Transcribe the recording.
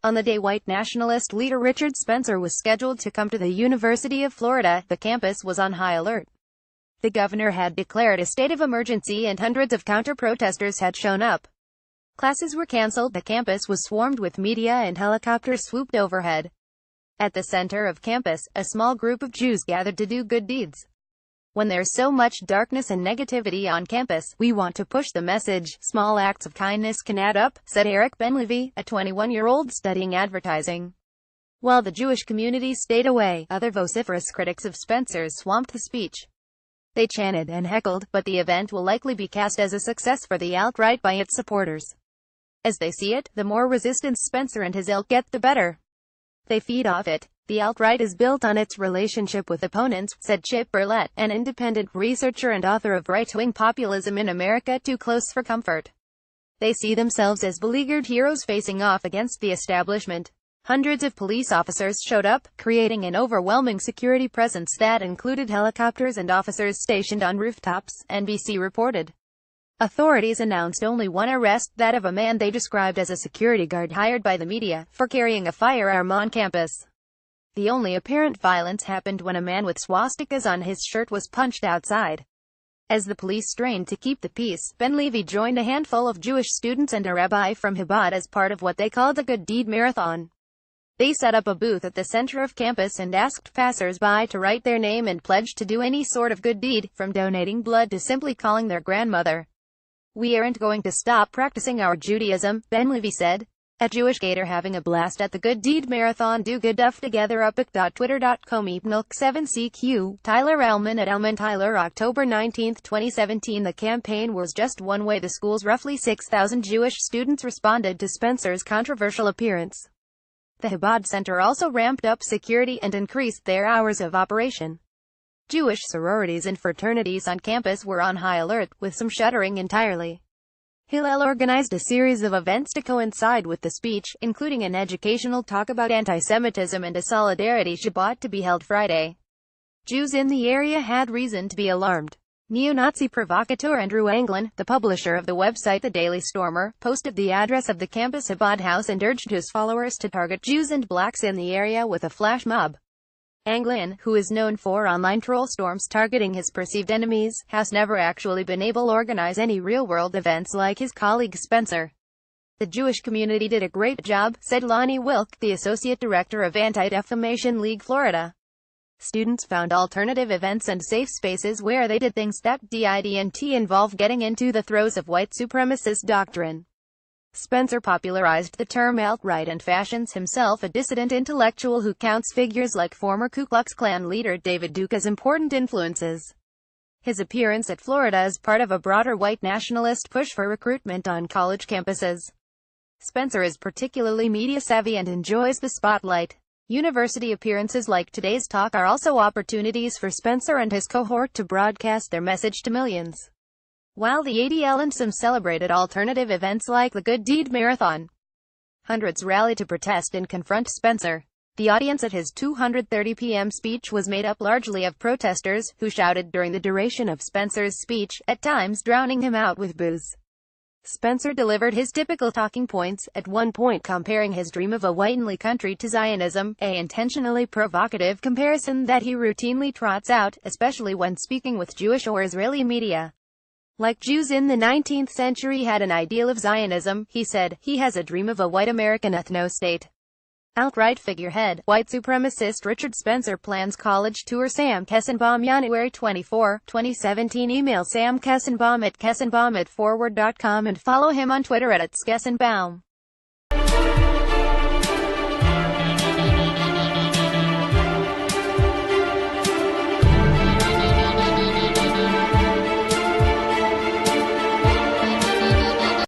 On the day white nationalist leader Richard Spencer was scheduled to come to the University of Florida, the campus was on high alert. The governor had declared a state of emergency and hundreds of counter-protesters had shown up. Classes were cancelled, the campus was swarmed with media and helicopters swooped overhead. At the center of campus, a small group of Jews gathered to do good deeds. When there's so much darkness and negativity on campus, we want to push the message. Small acts of kindness can add up, said Eric Ben-Levy, a 21-year-old studying advertising. While the Jewish community stayed away, other vociferous critics of Spencer's swamped the speech. They chanted and heckled, but the event will likely be cast as a success for the alt-right by its supporters. As they see it, the more resistance Spencer and his ilk get, the better. They feed off it. The alt-right is built on its relationship with opponents, said Chip Burlett, an independent researcher and author of Right-Wing Populism in America Too Close for Comfort. They see themselves as beleaguered heroes facing off against the establishment. Hundreds of police officers showed up, creating an overwhelming security presence that included helicopters and officers stationed on rooftops, NBC reported. Authorities announced only one arrest, that of a man they described as a security guard hired by the media, for carrying a firearm on campus. The only apparent violence happened when a man with swastikas on his shirt was punched outside. As the police strained to keep the peace, Ben-Levy joined a handful of Jewish students and a rabbi from Chabad as part of what they called the Good Deed Marathon. They set up a booth at the center of campus and asked passers-by to write their name and pledge to do any sort of good deed, from donating blood to simply calling their grandmother. "We aren't going to stop practicing our Judaism," Ben-Levy said. A Jewish gator having a blast at the Good Deed Marathon. Do good stuff together. Epic.twitter.com Milk7CQ. Tyler Elman at Elman Tyler. October 19, 2017. The campaign was just one way. The school's roughly 6,000 Jewish students responded to Spencer's controversial appearance. The Chabad Center also ramped up security and increased their hours of operation. Jewish sororities and fraternities on campus were on high alert, with some shuttering entirely. Hillel organized a series of events to coincide with the speech, including an educational talk about anti-Semitism and a solidarity Shabbat to be held Friday. Jews in the area had reason to be alarmed. Neo-Nazi provocateur Andrew Anglin, the publisher of the website The Daily Stormer, posted the address of the campus Chabad house and urged his followers to target Jews and blacks in the area with a flash mob. Anglin, who is known for online troll storms targeting his perceived enemies, has never actually been able to organize any real-world events like his colleague Spencer. "The Jewish community did a great job," said Lonnie Wilk, the associate director of Anti-Defamation League Florida. "Students found alternative events and safe spaces where they did things that didn't involve getting into the throes of white supremacist doctrine." Spencer popularized the term alt-right and fashions himself a dissident intellectual who counts figures like former Ku Klux Klan leader David Duke as important influences. His appearance at Florida is part of a broader white nationalist push for recruitment on college campuses. Spencer is particularly media-savvy and enjoys the spotlight. University appearances like today's talk are also opportunities for Spencer and his cohort to broadcast their message to millions. While the ADL and some celebrated alternative events like the Good Deed Marathon, hundreds rallied to protest and confront Spencer. The audience at his 2:30 p.m. speech was made up largely of protesters, who shouted during the duration of Spencer's speech, at times drowning him out with boos. Spencer delivered his typical talking points, at one point comparing his dream of a white-only country to Zionism, a intentionally provocative comparison that he routinely trots out, especially when speaking with Jewish or Israeli media. Like Jews in the 19th century had an ideal of Zionism, he said, he has a dream of a white American ethno-state. Alt-right figurehead, white supremacist Richard Spencer plans college tour. Sam Kessenbaum, January 24, 2017. Email Sam Kessenbaum at kessenbaum@forward.com and follow him on Twitter at @Kessenbaum.